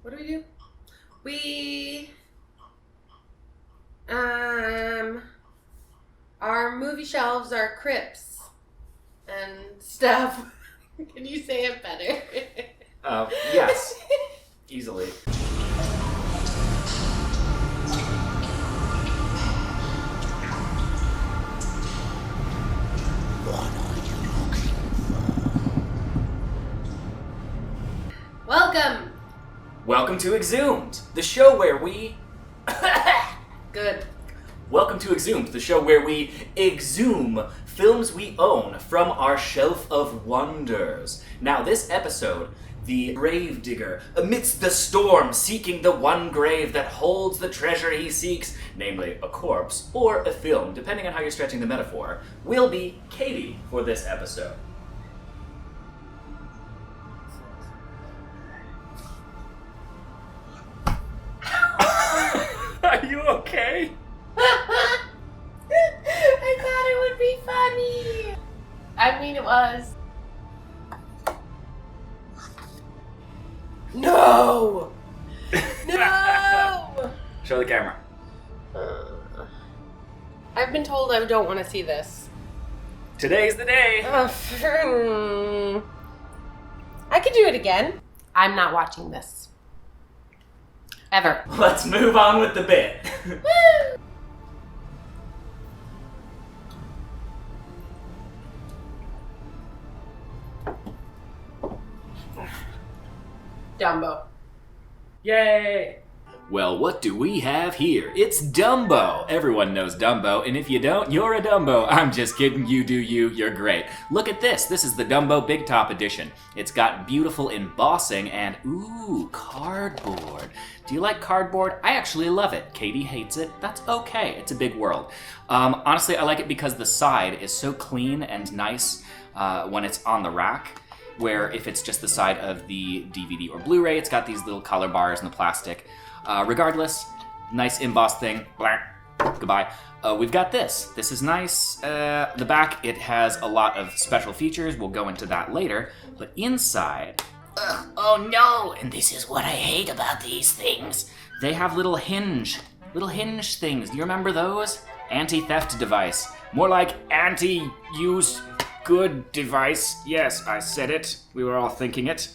What do we do? We, our movie shelves are crypts and stuff. Can you say it better? Yes. Easily. Welcome. Welcome to Exhumed, the show where we... Good. Welcome to Exhumed, the show where we exhume films we own from our shelf of wonders. Now, this episode, the grave digger, amidst the storm, seeking the one grave that holds the treasure he seeks, namely a corpse or a film, depending on how you're stretching the metaphor, will be Katie for this episode. Are you okay? I thought it would be funny. I mean, it was. No! No! Show the camera. I've been told I don't want to see this. Today's the day. I could do it again. I'm not watching this. Ever. Let's move on with the bit. Woo! Dumbo. Yay! Well, what do we have here? It's Dumbo! Everyone knows Dumbo, and if you don't, you're a Dumbo. I'm just kidding, you do you, you're great. Look at this, this is the Dumbo Big Top Edition. It's got beautiful embossing and, ooh, cardboard. Do you like cardboard? I actually love it. Katie hates it. That's okay, it's a big world. Honestly, I like it because the side is so clean and nice when it's on the rack, where if it's just the side of the DVD or Blu-ray, it's got these little color bars in the plastic. Regardless, nice embossed thing. Blah, goodbye. We've got this. This is nice. The back, it has a lot of special features. We'll go into that later. But inside... oh no! And this is what I hate about these things. They have little hinge things. Do you remember those? Anti-theft device. More like anti-use good device. Yes, I said it. We were all thinking it.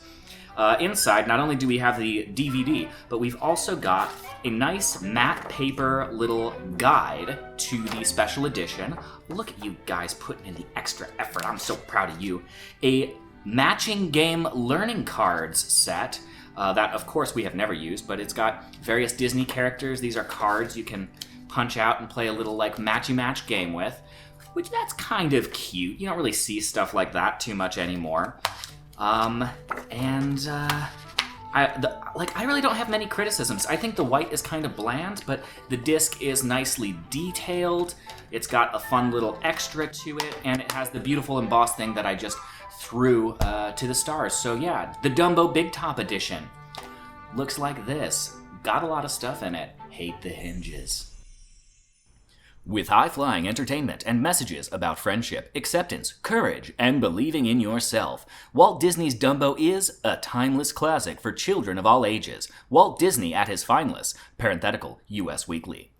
Inside, not only do we have the DVD, but we've also got a nice matte paper little guide to the special edition. Look at you guys putting in the extra effort. I'm so proud of you. A matching game learning cards set that, of course, we have never used, but it's got various Disney characters. These are cards you can punch out and play a little, like, matchy-match game with, which that's kind of cute. You don't really see stuff like that too much anymore. I really don't have many criticisms. I think the white is kind of bland, but the disc is nicely detailed. It's got a fun little extra to it, and it has the beautiful embossed thing that I just threw to the stars. So yeah, the Dumbo Big Top Edition. Looks like this. Got a lot of stuff in it. Hate the hinges. With high-flying entertainment and messages about friendship, acceptance, courage, and believing in yourself, Walt Disney's Dumbo is a timeless classic for children of all ages. Walt Disney at his finest, parenthetical, US Weekly.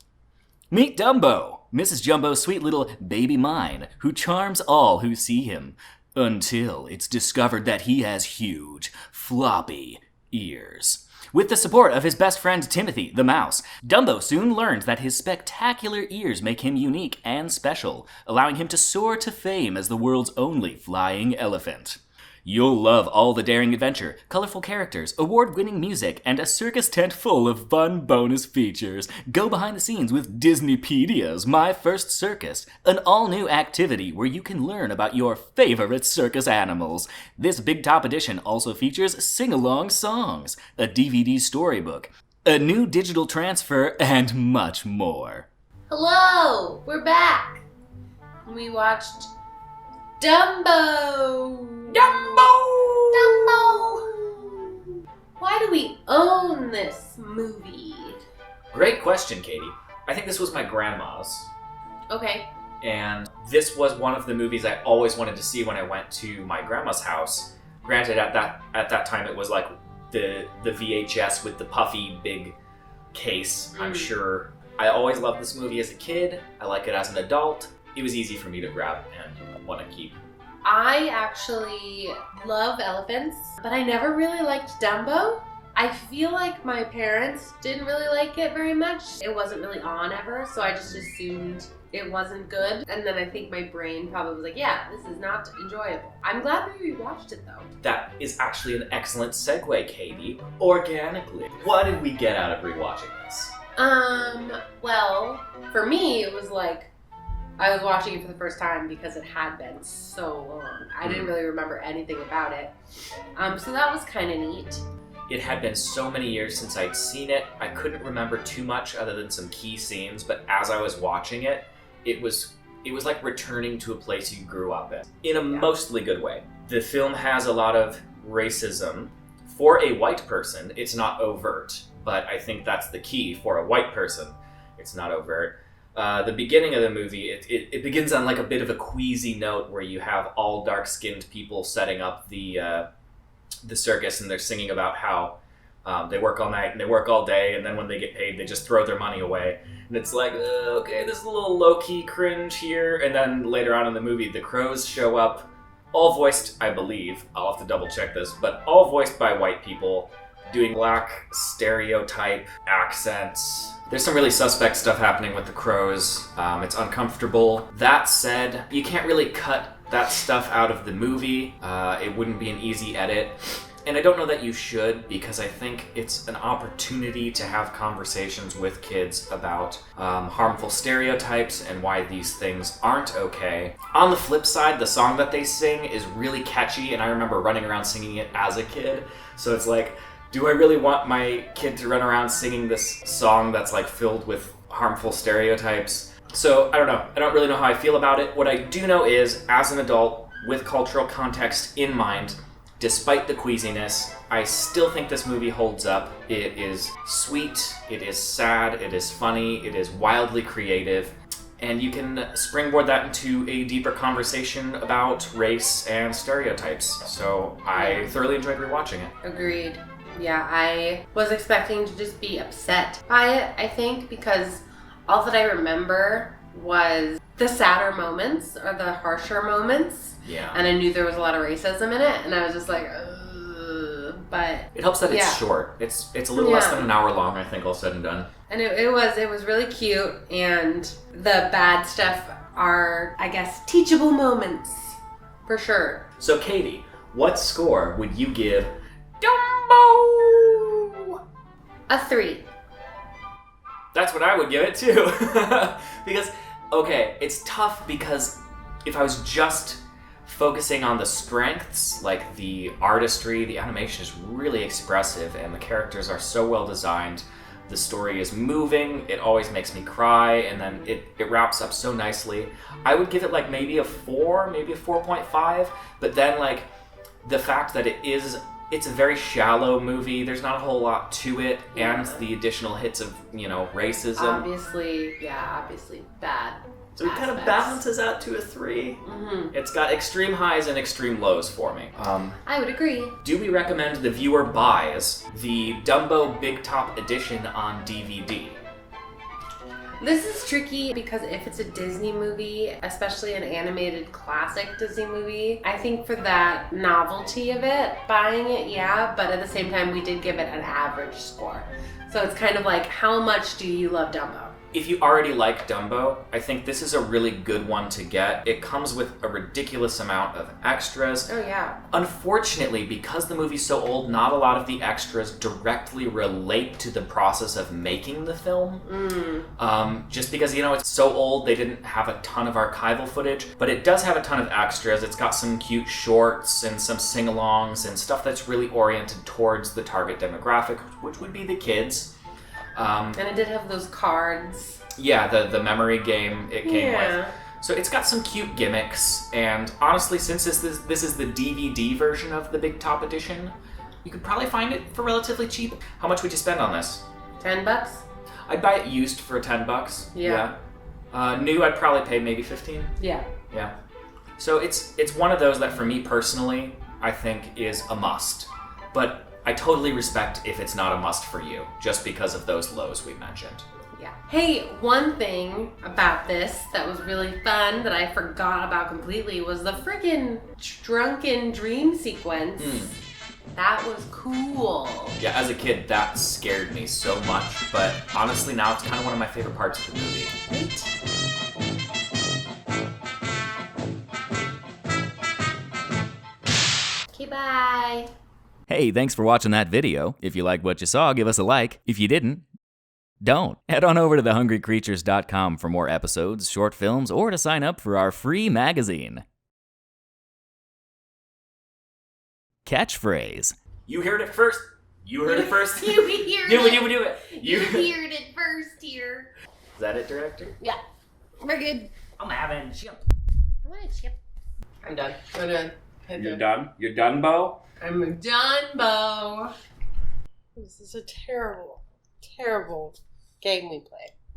Meet Dumbo, Mrs. Jumbo's sweet little baby mine, who charms all who see him, until it's discovered that he has huge, floppy ears. With the support of his best friend Timothy, the mouse, Dumbo soon learns that his spectacular ears make him unique and special, allowing him to soar to fame as the world's only flying elephant. You'll love all the daring adventure, colorful characters, award-winning music, and a circus tent full of fun bonus features. Go behind the scenes with Disneypedia's My First Circus, an all-new activity where you can learn about your favorite circus animals. This Big Top Edition also features sing-along songs, a DVD storybook, a new digital transfer, and much more. Hello! We're back! We watched Dumbo! Why do we own this movie? Great question, Katie. I think this was my grandma's. Okay. And this was one of the movies I always wanted to see when I went to my grandma's house. Granted, at that time it was like the VHS with the puffy big case. I'm sure I always loved this movie as a kid. I like it as an adult. It was easy for me to grab and want to keep. I actually love elephants, but I never really liked Dumbo. I feel like my parents didn't really like it very much. It wasn't really on ever, so I just assumed it wasn't good. And then I think my brain probably was like, yeah, this is not enjoyable. I'm glad we rewatched it though. That is actually an excellent segue, Katie. Organically, what did we get out of rewatching this? Well, for me, it was like, I was watching it for the first time because it had been so long. I didn't really remember anything about it. So that was kind of neat. It had been so many years since I'd seen it, I couldn't remember too much other than some key scenes, but as I was watching it, it was like returning to a place you grew up in a mostly good way. The film has a lot of racism. For a white person, it's not overt, but I think that's the key. For a white person, it's not overt. The beginning of the movie, it begins on like a bit of a queasy note where you have all dark-skinned people setting up the circus, and they're singing about how they work all night and they work all day, and then when they get paid, they just throw their money away. And it's like, okay, this is a little low-key cringe here. And then later on in the movie, the crows show up, all voiced, I believe, I'll have to double-check this, but all voiced by white people, doing black stereotype accents. There's some really suspect stuff happening with the crows. It's uncomfortable. That said, you can't really cut that stuff out of the movie. It wouldn't be an easy edit. And I don't know that you should, because I think it's an opportunity to have conversations with kids about harmful stereotypes and why these things aren't okay. On the flip side, the song that they sing is really catchy, and I remember running around singing it as a kid. So it's like, do I really want my kid to run around singing this song that's like filled with harmful stereotypes? So I don't know. I don't really know how I feel about it. What I do know is, as an adult, with cultural context in mind, despite the queasiness, I still think this movie holds up. It is sweet, it is sad, it is funny, it is wildly creative, and you can springboard that into a deeper conversation about race and stereotypes. So I thoroughly enjoyed rewatching it. Agreed. Yeah, I was expecting to just be upset by it, I think, because all that I remember was the sadder moments or the harsher moments. Yeah. And I knew there was a lot of racism in it, and I was just like, ugh. But it helps that it's short. It's a little less than an hour long, I think, all said and done. And it was really cute, and the bad stuff are, I guess, teachable moments, for sure. So Katie, what score would you give Dumbo? A 3. That's what I would give it too. Because, okay, it's tough because if I was just focusing on the strengths, like the artistry, the animation is really expressive and the characters are so well designed. The story is moving, it always makes me cry, and then it wraps up so nicely. I would give it like maybe a 4, maybe a 4.5, but then like the fact that it's a very shallow movie, there's not a whole lot to it, and the additional hits of, racism. Obviously bad. So it kind of balances out to a 3. Mm-hmm. It's got extreme highs and extreme lows for me. I would agree. Do we recommend the viewer buys the Dumbo Big Top Edition on DVD? This is tricky because if it's a Disney movie, especially an animated classic Disney movie, I think for that novelty of it, buying it, yeah, but at the same time, we did give it an average score. So it's kind of like, how much do you love Dumbo? If you already like Dumbo, I think this is a really good one to get. It comes with a ridiculous amount of extras. Oh, yeah. Unfortunately, because the movie's so old, not a lot of the extras directly relate to the process of making the film. Just because, it's so old, they didn't have a ton of archival footage, but it does have a ton of extras. It's got some cute shorts and some sing-alongs and stuff that's really oriented towards the target demographic, which would be the kids. And it did have those cards. Yeah, the memory game it came with. So it's got some cute gimmicks, and honestly, since this is the DVD version of the Big Top Edition, you could probably find it for relatively cheap. How much would you spend on this? $10? I'd buy it used for $10. Yeah. New, I'd probably pay maybe 15. Yeah. Yeah. So it's one of those that for me personally, I think is a must. But I totally respect if it's not a must for you, just because of those lows we mentioned. Yeah. Hey, one thing about this that was really fun that I forgot about completely was the freaking drunken dream sequence. That was cool. Yeah, as a kid, that scared me so much, but honestly now it's kind of one of my favorite parts of the movie. Right? Okay, bye. Hey, thanks for watching that video. If you liked what you saw, give us a like. If you didn't, don't. Head on over to thehungrycreatures.com for more episodes, short films, or to sign up for our free magazine. Catchphrase. You heard it first. You heard it first. You heard it. Do it. You heard it first here. Is that it, director? Yeah. We're good. I'm having chip. I want a chip. I'm done. I'm done. You're done? You're done, Bo? I'm done, Bo. This is a terrible, terrible game we play.